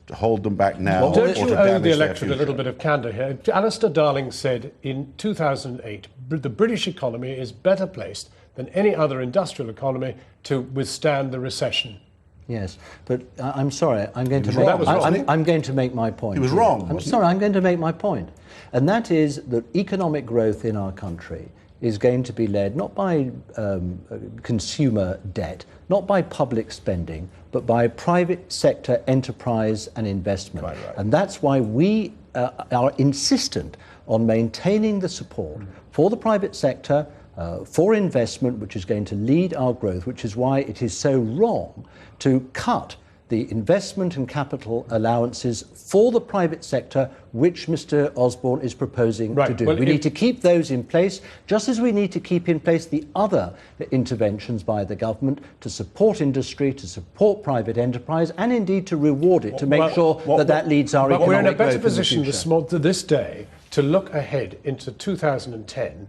to hold them back now. Well, don't or you to owe damage the their electorate a future. little bit of candour here? Alistair Darling said in 2008, the British economy is better placed than any other industrial economy to withstand the recession. Yes, but I'm sorry, I'm going to make my point. He was wrong. I'm sorry, I'm going to make my point. And that is that economic growth in our country is going to be led not by consumer debt, not by public spending, but by private sector enterprise and investment. Right. And that's why we are insistent on maintaining the support for the private sector, for investment, which is going to lead our growth, which is why it is so wrong to cut the investment and capital allowances for the private sector, which Mr. Osborne is proposing to do. Well, we need to keep those in place, just as we need to keep in place the other interventions by the government to support industry, to support private enterprise, and indeed to reward it, to make sure that leads our economic growth. But we're in a better position to this day to look ahead into 2010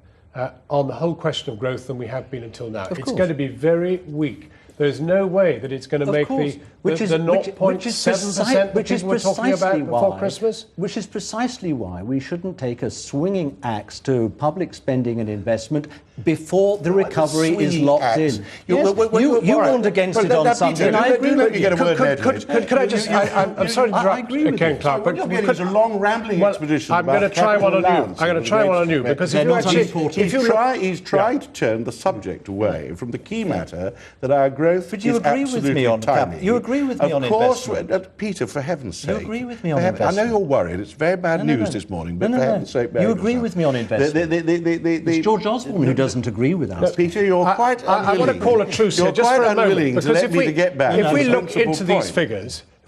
on the whole question of growth than we have been until now. It's going to be very weak. There's no way that it's going to make the 0.7% which people were talking about before Christmas. Which is precisely why we shouldn't take a swinging axe to public spending and investment before the recovery is locked in. You warned against it on Sunday, and I agree with you. Could I just... I'm sorry to interrupt, Ken Clarke, but... It's a long rambling expedition. I'm going to try one on you. I'm going to try one on you, because he's trying to turn the subject away from the key matter that our growth is absolutely tiny. You agree with me on investment? Of course, Peter, for heaven's sake. You agree with me on investment? I know you're worried. It's very bad news this morning, but for heaven's sake, you agree with me on investment? It's George Osborne who doesn't agree with us. Peter, you're quite unwilling. I want to call a truce here just for a moment, because if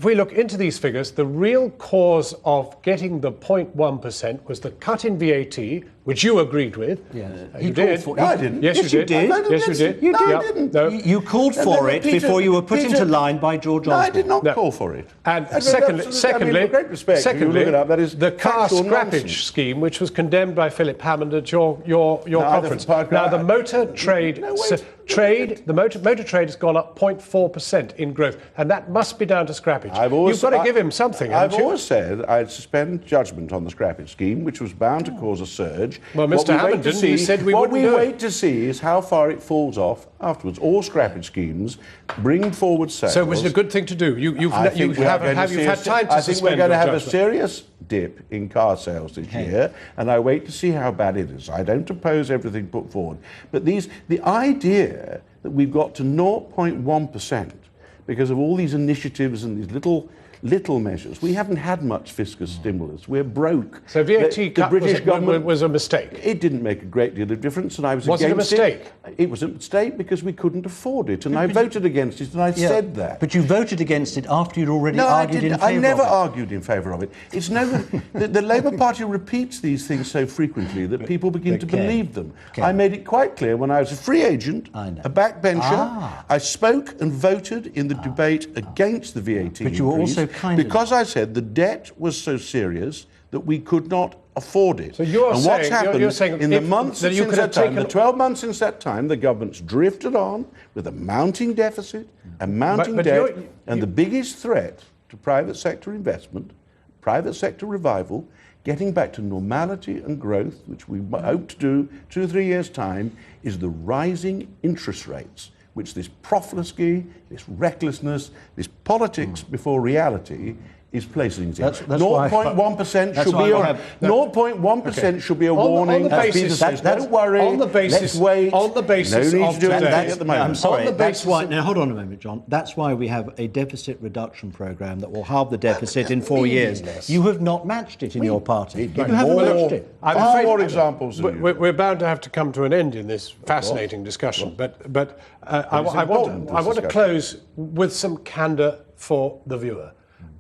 we look into these figures, the real cause of getting the 0.1% was the cut in VAT, which you agreed with. Yes. You did. No, I didn't. Yes, you did. Yes, you did. No, I didn't. No. You called for it before you were put into line by George Osborne. No, I did not call for it. And secondly, with great respect, the car scrappage scheme, which was condemned by Philip Hammond at your conference. Now, the motor trade... the motor trade has gone up 0.4% in growth, and that must be down to scrappage. You've got to give him something, haven't you? I've always said I'd suspend judgment on the scrappage scheme, which was bound to cause a surge. Well, Mr. Hammond didn't. He said we wouldn't do it. What we wait to see is how far it falls off afterwards. All scrappage schemes bring forward sales. So it was a good thing to do. You've had time to I think we're going to have a serious dip in car sales this year, and I wait to see how bad it is. I don't oppose everything put forward, but the idea that we've got to 0.1% because of all these initiatives and these little measures. We haven't had much fiscal stimulus. We're broke. So VAT cut was a mistake? It didn't make a great deal of difference, and I was against it. Was it a mistake? It was a mistake because we couldn't afford it, and I voted against it, and I said that. But you voted against it after you'd already argued in favour of it. I never argued in favour of it. It's the Labour Party repeats these things so frequently that people begin to believe them. I made it quite clear when I was a free agent, a backbencher, I spoke and voted in the debate against the VAT But you were also because I said the debt was so serious that we could not afford it. So you're and saying, what's happened you're saying in the months that since that time, the 12 months since that time, the government's drifted on with a mounting deficit, a mounting debt, and the biggest threat to private sector investment, private sector revival, getting back to normality and growth, which we hope to do 2 or 3 years' time, is the rising interest rates, which this profligacy, this recklessness, this politics before reality is placing it in. 0.1% should be a warning. Don't worry. Let's wait. On the basis no need of to do today. anything at the moment. I'm sorry. That's why. Now hold on a moment, John. That's why we have a deficit reduction programme that will halve the deficit in 4 years. You have not matched it in your party. You haven't matched it. I'm afraid more examples. We're bound to have to come to an end in this fascinating discussion. But I want to close with some candour for the viewer.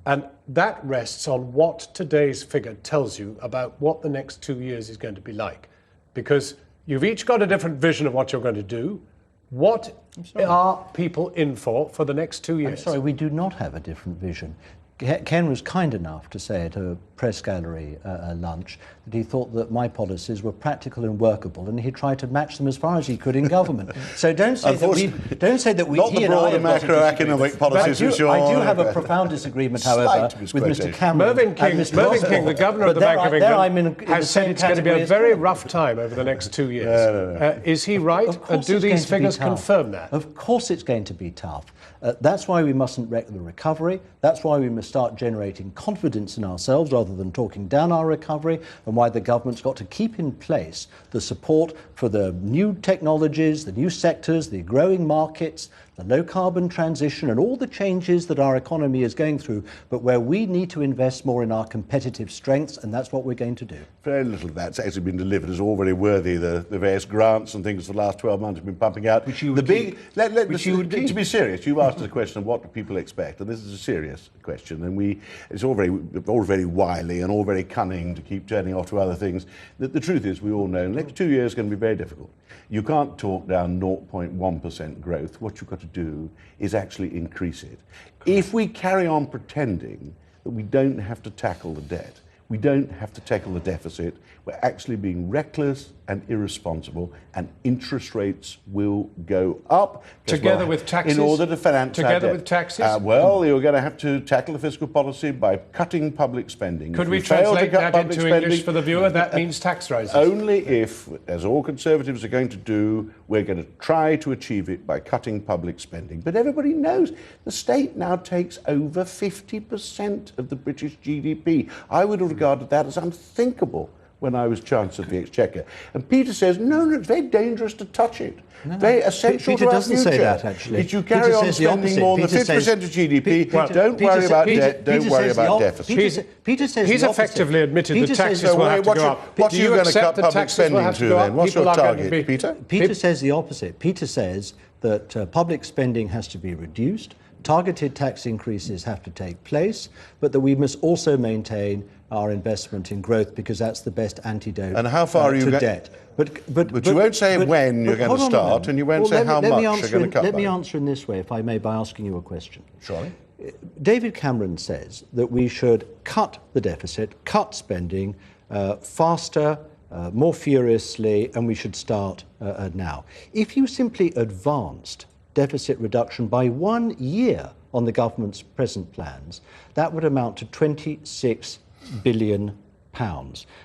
And that rests on what today's figure tells you about what the next 2 years is going to be like. Because you've each got a different vision of what you're going to do. What are people in for the next 2 years? I'm sorry, we do not have a different vision. Ken was kind enough to say at a press gallery lunch that he thought that my policies were practical and workable, and he tried to match them as far as he could in government. So don't say that we. Not the broader macroeconomic policies. I do have a profound disagreement, however, with Mr. Cameron. Mervyn King, the governor of the Bank of England, has said it's going to be a very rough time over the next 2 years. No. Is he right? And do these figures confirm that? Of course, it's going to be tough. That's why we mustn't wreck the recovery. That's why we must start generating confidence in ourselves rather than talking down our recovery, and why the government's got to keep in place the support for the new technologies, the new sectors, the growing markets, the low carbon transition and all the changes that our economy is going through, but where we need to invest more in our competitive strengths, and that's what we're going to do. Very little of that's actually been delivered. It's all very worthy. The various grants and things for the last 12 months have been pumping out. To be serious, you asked us a question of what do people expect, and this is a serious question, and it's all very wily and all very cunning to keep turning off to other things. The truth is, we all know the next 2 years are going to be very difficult. You can't talk down 0.1% growth. What you've got to do is actually increase it. If we carry on pretending that we don't have to tackle the debt, we don't have to tackle the deficit, we're actually being reckless and irresponsible, and interest rates will go up. Together with taxes? In order to finance our debt. Together with taxes? You're going to have to tackle the fiscal policy by cutting public spending. Could we translate that into English for the viewer? That means tax rises. Only if, as all Conservatives are going to do, we're going to try to achieve it by cutting public spending. But everybody knows the state now takes over 50% of the British GDP. I would have regarded that as unthinkable when I was Chancellor of the Exchequer. And Peter says, no, it's very dangerous to touch it. No. Very essential Peter to our doesn't future. say that, actually. If you carry on spending more than 50% of GDP, don't worry about debt, don't worry about deficit. Peter says he's effectively admitted that taxes will have to go up. What are you going to cut public spending to then? What's your target, Peter? Peter says the opposite. Peter says that public spending has to be reduced, targeted tax increases have to take place, but that we must also maintain our investment in growth, because that's the best antidote and how far are you to debt. But you won't say when you're going to start, and you won't say how much you're going to cut. Let me answer in this way, if I may, by asking you a question. Surely. David Cameron says that we should cut the deficit, cut spending faster, more furiously, and we should start now. If you simply advanced deficit reduction by 1 year on the government's present plans, that would amount to £26 billion.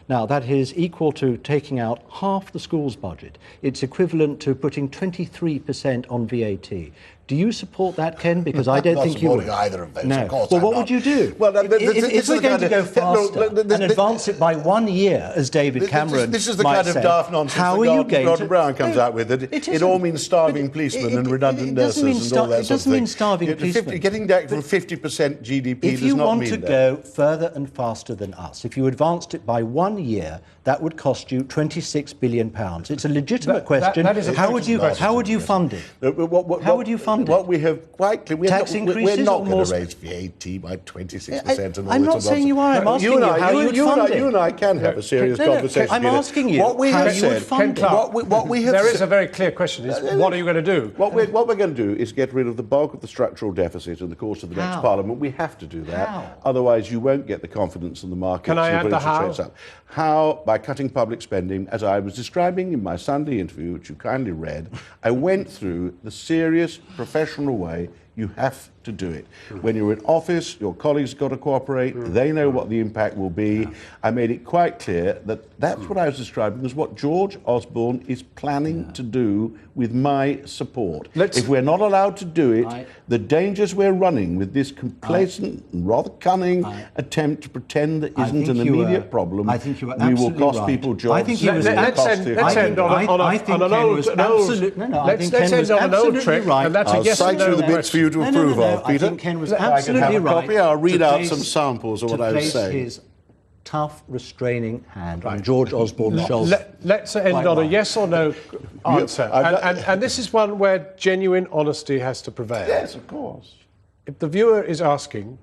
Now, that is equal to taking out half the school's budget. It's equivalent to putting 23% on VAT. Do you support that, Ken? Because I don't think you would. Either of those, no. of course. Well, what would you do? Well, if we're going to go faster and advance it by 1 year, as David Cameron this is the kind of daft nonsense that Gordon Brown comes out with. It all means starving policemen and redundant nurses and all that sort of thing. It doesn't mean starving policemen. Getting back from 50% GDP does not mean that. If you want to go further and faster than us, if you advanced it by 1 year, that would cost you £26 billion. It's a legitimate question. How would you fund it? How would you fund it? What we have quite clear, we're not going to raise VAT by 26%. I'm not saying you are. I'm asking you how you would fund it. You and I can have a serious conversation. I'm asking you how you would fund it. There is a very clear question: what are you going to do? What we're going to do is get rid of the bulk of the structural deficit in the course of the next Parliament. We have to do that. How? Otherwise, you won't get the confidence in the market. Can I add the how? How? By cutting public spending, as I was describing in my Sunday interview, which you kindly read. I went through the serious professional way you have to do it. When you're in office, your colleagues have got to cooperate. They know what the impact will be. I made it quite clear that that's what I was describing as what George Osborne is planning to do with my support. If we're not allowed to do it, the dangers we're running with this complacent and rather cunning attempt to pretend there isn't an immediate problem, we will cost people jobs. I think let's end on an old trick, and that's a yes or no question. I'll cite you the bits for you to approve of. Peter? I think Ken was absolutely right. I'll read out some samples of what I was saying. His tough, restraining hand on George Osborne's shoulder. Let's end on a yes or no answer. And this is one where genuine honesty has to prevail. Yes, of course. If the viewer is asking,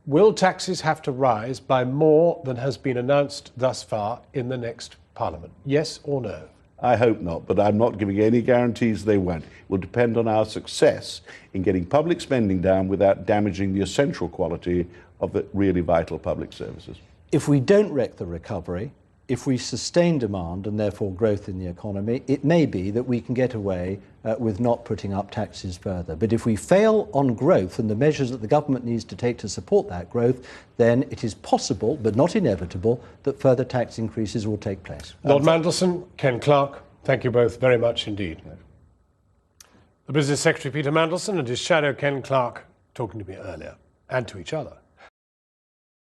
will taxes have to rise by more than has been announced thus far in the next Parliament? Yes or no? I hope not, but I'm not giving any guarantees they won't. It will depend on our success in getting public spending down without damaging the essential quality of the really vital public services. If we don't wreck the recovery, if we sustain demand and therefore growth in the economy, it may be that we can get away with not putting up taxes further. But if we fail on growth and the measures that the government needs to take to support that growth, then it is possible, but not inevitable, that further tax increases will take place. Lord Mandelson, Ken Clarke, thank you both very much indeed. The Business Secretary Peter Mandelson and his shadow Ken Clarke talking to me earlier, and to each other.